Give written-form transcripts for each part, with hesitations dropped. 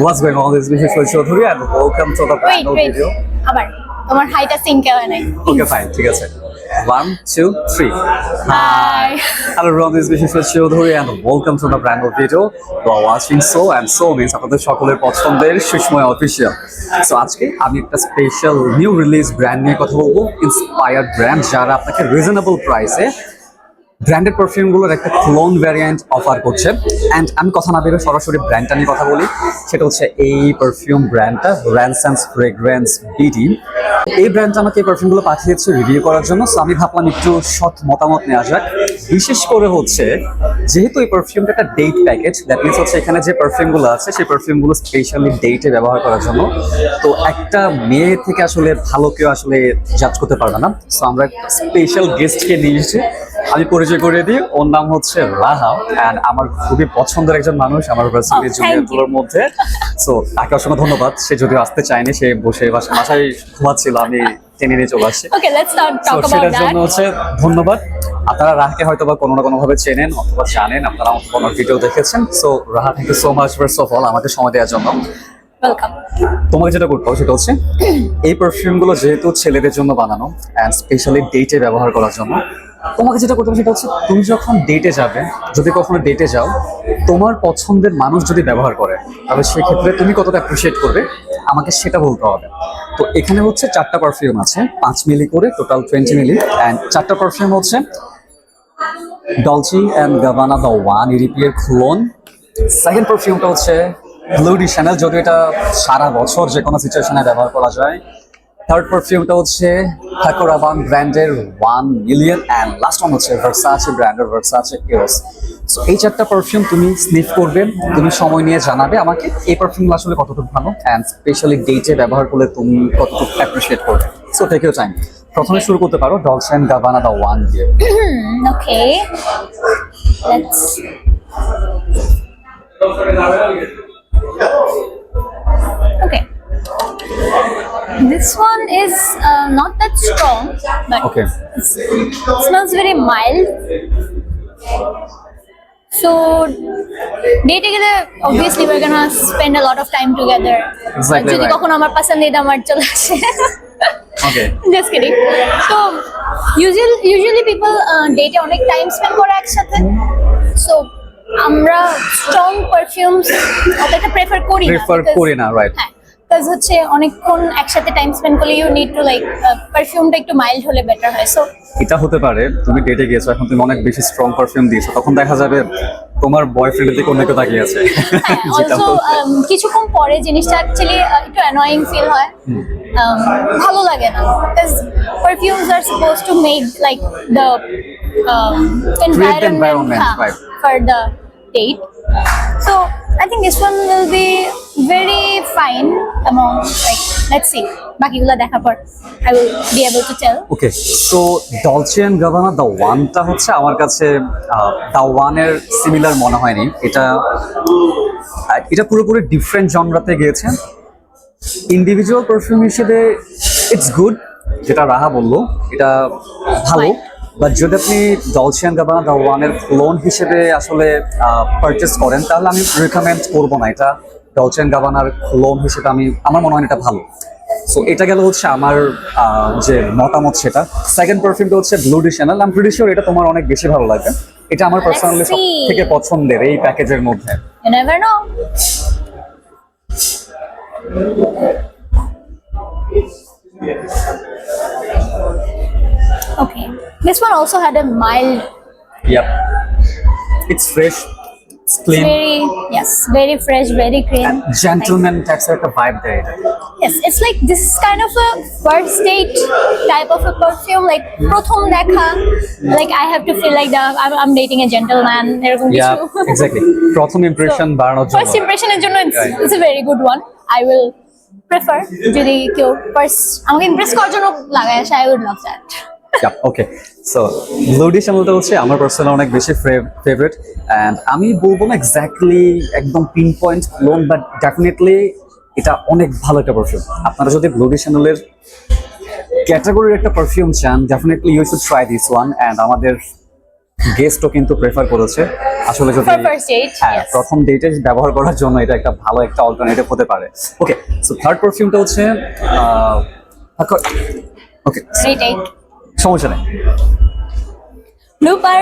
What's going on? This is Vishal Chaudhary and welcome to the brand new video. আবার তোমার হাইটা sync হয় নাই। Okay, fine. ঠিক আছে। 1, 2, 3. Hi. Hello everyone, this is Vishal Chaudhary and welcome to the brand new video. You are watching So and So means আপনাদের সকলের পছন্দের সুষময় অফিসিয়াল। So আজকে আমি একটা স্পেশাল নিউ রিলিজ ব্র্যান্ড নিয়ে কথা বলবো, ইন্সপায়ার্ড ব্র্যান্ড যারা আপনাকে রিজনেবল প্রাইসে ব্র্যান্ডেড পারফিউমগুলোর একটা ক্লোন ভ্যারিয়েন্ট অফার করছে। অ্যান্ড আমি কথা না বেরো সরাসরি ব্র্যান্ডটা নিয়ে কথা বলি, সেটা হচ্ছে এই পারফিউম ব্র্যান্ডটা র্যানসান্স ফ্রেগ্রেন্স বিডি। এই ব্র্যান্ডটা আমাকে এই পারফিউমগুলো পাঠিয়েছে রিভিউ করার জন্য। সো আমি ভাবলাম একটু সৎ মতামত নেওয়া যাক। বিশেষ করে হচ্ছে যেহেতু এই পারফিউমটা একটা ডেট প্যাকেজ, দ্যাট মিনস হচ্ছে এখানে যে পারফিউমগুলো আছে সেই পারফিউমগুলো স্পেশালি ডেটে ব্যবহার করার জন্য। তো একটা মেয়ে থেকে আসলে ভালো কেউ আসলে জাজ করতে পারবে না। সো আমরা স্পেশাল গেস্টকে নিয়ে এসেছি। আমি পরিচয় করিয়ে দিই, ওর নাম হচ্ছে রাহা অ্যান্ড আমার খুবই পছন্দের একজন মানুষ আমার ভার্সিটি জুনিয়রগুলোর মধ্যে। সো তাকে অসংখ্য ধন্যবাদ। সে যদিও আসতে চায়নি, সে বসে বাসায় ঘুমাচ্ছিল, আমি টেনে নিয়ে চলে আসছি। সেটার জন্য হচ্ছে ধন্যবাদ। আপনারা রাহাকে হয়তো বা কোনো না কোনো ভাবে চেনেন অথবা জানেন, আপনারা কোনো ভিডিও দেখেছেন। So Raha, thank you so much first of all আমাকে সময় দেওয়ার জন্য। তোমাকে যেটা করতে হবে সেটা হচ্ছে এই পারফিউমগুলো যেহেতু ছেলেদের জন্য বানানো অ্যান্ড স্পেশালি ডেটে ব্যবহার করার জন্য, তোমাকে যেটা করতে হবে সেটা হচ্ছে তুমি যখন ডেটে যাবে, যদি কখনো ডেটে যাও, তোমার পছন্দের মানুষ যদি ব্যবহার করে তাহলে সেক্ষেত্রে তুমি কতটা অ্যাপ্রিসিয়েট করবে আমাকে সেটা বলতে হবে। তো এখানে হচ্ছে 4টা পারফিউম আছে, 5 মিলি করে, টোটাল 20 মিলি। অ্যান্ড 4টা পারফিউম হচ্ছে Dolce and Gabbana the one ইউরোপিয়ার ক্লোন। সেকেন্ড পারফিউমটা হচ্ছে ব্লু ডি শ্যানেল, যদিও এটা সারা বছর যে কোনো সিচুয়েশনে ব্যবহার করা যায়। থার্ড পারফিউমটা হচ্ছে ঠাকুর আবান ব্র্যান্ডের 1 মিলিয়ন অ্যান্ড লাস্ট ওয়ান হচ্ছে ভার্সাচে ব্র্যান্ডের ভার্সাচে ইউএস। সো এই 4টা পারফিউম তুমি স্নিফ করবে, তুমি সময় নিয়ে জানাবে আমাকে এই পারফিউমগুলো আসলে কতটুকু ভালো অ্যান্ড স্পেশালি ডেটে ব্যবহার করলে তুমি কতটুকু অ্যাপ্রিসিয়েট করবে। So take your time. প্রথমে শুরু করতে পারো Dolce and Gabbana the one দিয়ে। Okay, let's okay. This one is not that strong, but Okay. It smells very mild. So, dating gele obviously we're gonna spend a lot of time together. Exactly Jodi right. kokhono amar pasandida amar chole ashe. Okay. Just kidding. So, usually people date onek time spend kore eksathe. So, আমরা strong perfumes অতটা prefer করি না, right? হ্যাঁ, কাজ হচ্ছে অনেকক্ষণ একসাথে time spend করলে ইউ নিড টু লাইক পারফিউমটা একটু মাইল্ড হলে বেটার হয়। সো এটা হতে পারে তুমি ডেটে গিয়েছো, এখন তুমি অনেক বেশি স্ট্রং পারফিউম দিয়েছো, তখন দেখা যাবে তোমার বয়ফ্রেন্ডের দিকে অন্য কেউ তাকিয়ে আছে। অলসো কিছুক্ষণ পরে জিনিসটা অ্যাকচুয়ালি একটু অ্যানয়িং ফিল হয়, ভালো লাগে না। Because perfumes are suppose to make like the environment right. for the date. So I think this one will be very fine among, like, let's see bakigula dekhar por I will be able to tell. Okay, so Dolce and Gabbana the ওয়ানটা হচ্ছে আমার কাছে the ওয়ানের similar মনে হয়নি। এটা পুরোপুরি different জনরাতে গিয়েছে। ইন্ডিভিজুয়াল পারফিউম হিসেবে ইটস গুড, যেটা রাহা বললো এটা ভালো। বাট যদি আপনি ডলচে এন্ড গাবানা দ্য ওয়ানের ক্লোন হিসেবে আসলে পারচেস করেন তাহলে আমি রিকমেন্ড করবো না এটা। ডলচে এন্ড গাবানার ক্লোন হিসেবে আমার মনে হয় এটা ভালো। সো এটা গেল হচ্ছে আমার যে মতামত সেটা। সেকেন্ড পারফিউমটা হচ্ছে blue D channel. I am pretty sure এটা তোমার অনেক বেশি ভালো লাগবে। এটা আমার পার্সোনালি সব থেকে পছন্দের এই প্যাকেজের মধ্যে। You never know. Okay, this one also had a mild, Yep. It's fresh, it's clean. very fresh, very clean. Gentleman types of a vibe there. Yes, it's like this is kind of a first date type of a perfume. Like prothom dekha, like I have to feel like I'm dating a gentleman. Yeah, exactly. প্রথম impression বাড়ানোর জন্য, first ইমপ্রেশনের জন্য it's a very good one. I will prefer যদি কেউ first আমাকে Impress করার জন্য লাগায় আসে, I would love that. Okay, so blue de শ্যানেলটা হচ্ছে আমার পার্সোনালি অনেক বেশি ফেভারিট। অ্যান্ড আমি বলবো না এক্স্যাক্টলি একদম pin point clone, but definitely এটা অনেক ভালো একটা পারফিউম। আপনারা যদি ব্লু ডি শ্যানেলের ক্যাটাগরির একটা পারফিউম চান, definitely you should try this one. And আমাদের গেস্টও কিন্তু প্রেফার করেছে আসলে যদি For first date, হ্যাঁ yes. প্রথম ডেটে ব্যবহার করার জন্য এটা একটা ভালো একটা অল্টারনেটিভ হতে পারে। ওকে, সো থার্ড পারফিউমটা হচ্ছে ওকে Retake. সমস্যা নেই। Blooper.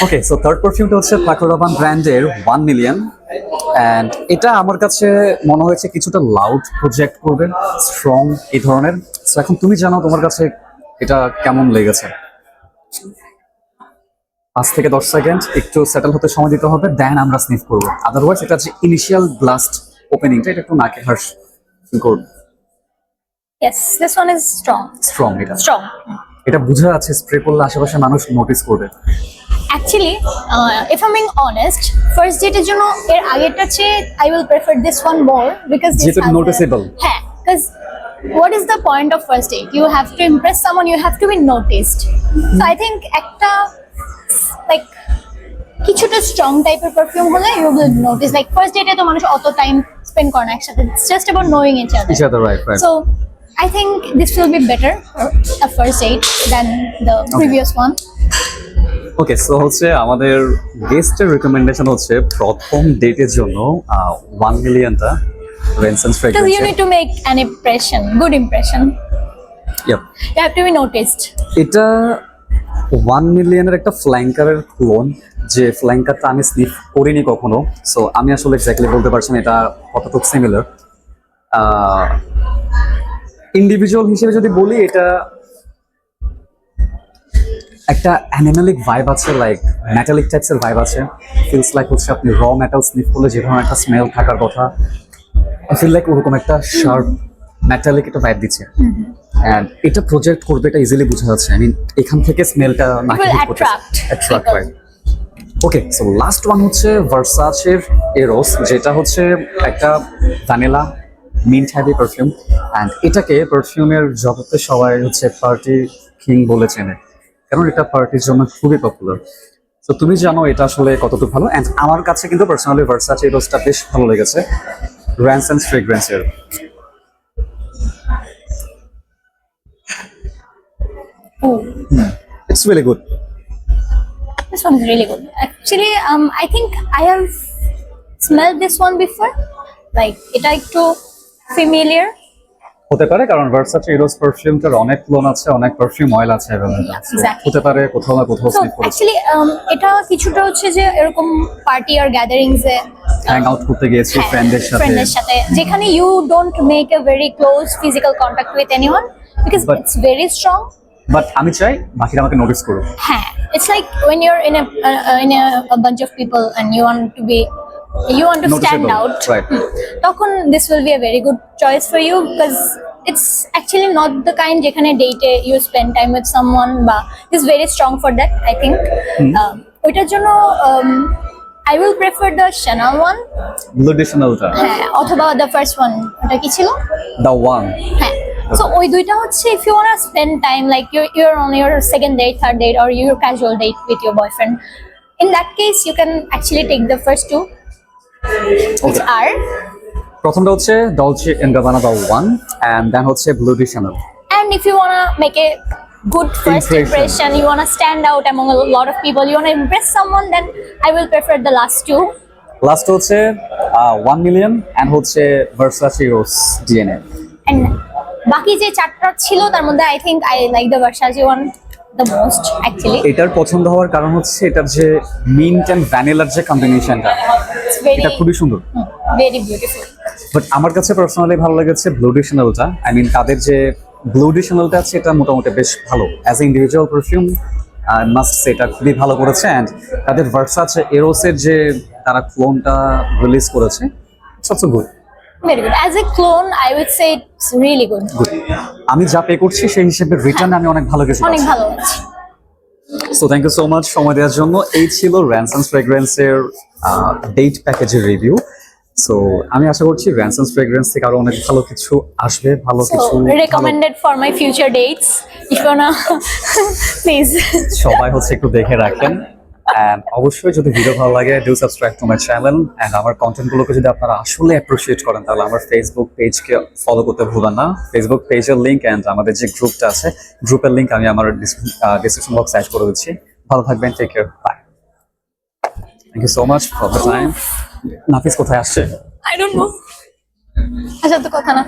ওকে, সো থার্ড পারফিউমটা হচ্ছে পাকো রাবান ব্র্যান্ডের 1 মিলিয়ন, অ্যান্ড এটা আমার কাছে মনে হয়েছে কিছুটা লাউড প্রজেক্ট করবে, স্ট্রং এই ধরনের। So, এখন তুমি জানো তোমার কাছে এটা কেমন লেগেছে। 5 থেকে 10 সেকেন্ড একটু সেটেল হতে সময় দিতে হবে, দেন আমরা স্নিফ করবো। আদারওয়াইজ এটা যে ইনিশিয়াল ব্লাস্ট ওপেনিংটা এটা একটু নাকে হার্শ করবে। Yes, this one is strong. Strong এটা, Strong. এটা বোঝা যাচ্ছে স্প্রে করলে আশেপাশে মানুষ নোটিস করবে। Actually, if I'm being honest, first date এর জন্য এর আগেরটা চেয়ে I will prefer this one more because this যেহেতু has a- noticeable. হ্যাঁ, because what is the point of first date? You have to impress someone, you have to be noticed. So I think একটা like কিছুটা strong টাইপের perfume হলে you will notice. Like first date এ তো মানুষ অত time spend করে না একসাথে. It's just about knowing each other. Each other, right. So I think this will be better for a first date than the previous one. Okay, so হচ্ছে আমাদের গেস্টের recommendation হচ্ছে প্রথম ডেটের জন্য 1 মিলিয়নটা রেনসেন্স Because fragrance. you need to make an impression, good impression. You have to be noticed. এটা 1 মিলিয়নের একটা ফ্ল্যাঙ্কারের clone, যে ফ্ল্যাঙ্কারটা আমি স্নিফ করিনি কখনো, সো আমি আসলে এক্স্যাক্টলি বলতে পারছি না এটা কতটুকু সিমিলার। ইন্ডিভিজুয়াল হিসেবে যদি বলি, এটা একটা অ্যানিমালিক ভাইব আছে, লাইক মেটালিক টাইপসের ভাইব আছে। ফিলস লাইক হচ্ছে আপনি র মেটাল স্নিফ করলে যে ধরনের একটা স্মেল থাকার কথা, আই ফিল লাইক ওরকম একটা শার্প মেটালিক একটা ভাইব দিচ্ছে। অ্যান্ড এটা প্রজেক্ট করবে, এটা ইজিলি বোঝা যাচ্ছে। আই মিন এখান থেকে স্মেলটা নাকি will হিট করতে attract অ্যাট্রাক্ট people. হয়। ওকে, সো লাস্ট ওয়ান হচ্ছে ভার্সাচের এরোস, যেটা হচ্ছে একটা vanilla mint heavy perfume, and এটাকে পারফিউমের জগতে সবাই হচ্ছে পার্টি কিং বলে চেনে, কারণ এটা পার্টির জন্য খুবই পপুলার। তো তুমি জানো এটা আসলে কতটুকু ভালো, অ্যান্ড আমার কাছে কিন্তু পার্সোনালি ভার্সাচে এরোসটা বেশ ভালো লেগেছে র্যানসেন্স ফ্রেগ্রেন্সের। Oh, it's really good. this one is really good. Actually, I think I have smelled this one before. Like, এটা একটু familiar. হতে পারে, কারণ ভার্সাচে এরোস পারফিউমটার অনেক ক্লোন আছে, অনেক পারফিউম অয়েল আছে অ্যাভেলেবল। exactly. হতে পারে কোথাও না কোথাও So স্নিফ করেছে, actually, এটা কিছুটা হচ্ছে যে এরকম পার্টি আর গ্যাদারিংস এ হ্যাং আউট করতে গিয়েছি ফ্রেন্ডদের সাথে। ফ্রেন্ডের সাথে, যেখানে you don't make a very close physical contact with anyone because But- it's very strong. But আমি চাই বাকিরা আমাকে নোটিস করুক। হ্যাঁ, it's like when you're in a bunch of people and you want to stand Noticeable, out. right. তখন this will be a very good choice for you because it's actually not the kind যেখানে date you spend time with someone, বা is very strong for that I think. ওইটার জন্য I will prefer the Chanel one. গ্লোডিশনালটা, হ্যাঁ, অথবা the first one, ওটা কি ছিল? The one. হ্যাঁ, so ওই দুইটা হচ্ছে if you wanna spend time like you're on your second date, third date or your casual date with your boyfriend, in that case you can actually take the first two, which are, প্রথমটা হচ্ছে Dolce and Gabbana the one, and then হচ্ছে গ্লোডিশনাল। and if you wanna make a good first impression, you wanna stand out among a lot of people, you wanna impress someone, then I will prefer the last two. Last হচ্ছে 1 million and হচ্ছে ভার্সাচে arrows DNA. And বাকি যে চারটা ছিল তার মধ্যে I think I like the Versace one the most actually. এটার পছন্দ হওয়ার কারণ হচ্ছে এটার যে মিন্ট এন্ড ভ্যানিলার যে কম্বিনেশনটা, It's very এটা খুবই সুন্দর। very beautiful. বাট আমার কাছে পার্সোনালি ভালো লেগেছে গ্লোডিশনালটা। আই মিন তাদের যে গ্লোডিশনালটা আছে এটা মোটামুটি বেশ ভালো as a individual perfume, must say এটা খুবই ভালো করেছে। অ্যান্ড তাদের ভার্সাচে এরোসের যে তারা ক্লোনটা রিলিজ করেছে, it's also good. Very good. As a clone, I would say it's really good. আমি যা পে করছি সেই হিসেবে রিটার্ন আমি অনেক ভালো কিছু অনেক পাচ্ছি। ভালো আছে। So thank you so much সময় দেওয়ার জন্য। এই ছিল র্যানসেন্স ফ্রেগ্রেন্সের ডেট প্যাকেজের রিভিউ। সো আমি আশা করছি র্যানসেন্স ফ্রেগ্রেন্স থেকে আরো অনেক ভালো কিছু আসবে, ভালো So কিছু recommended for my future dates. If you wanna, please. সবাই হচ্ছে একটু দেখে রাখেন। And অবশ্যই যদি ভিডিও ভালো লাগে do subscribe to my channel, and আমার কন্টেন্টগুলোকে যদি আপনারা আসলে অ্যাপ্রিসিয়েট করেন তাহলে আমার ফেসবুক পেজকে ফলো করতে ভুলবেন না। ফেসবুক পেজের লিঙ্ক এন্ড আমাদের যে গ্রুপটা আছে গ্রুপের লিঙ্ক আমি আমার ডিসক্রিপশন বক্সে অ্যাড করে দিচ্ছি। ভালো থাকবেন, take care, bye. Thank you so much for the time. Nafis কোথায় আসছে? I don't know. আচ্ছা তো কথা না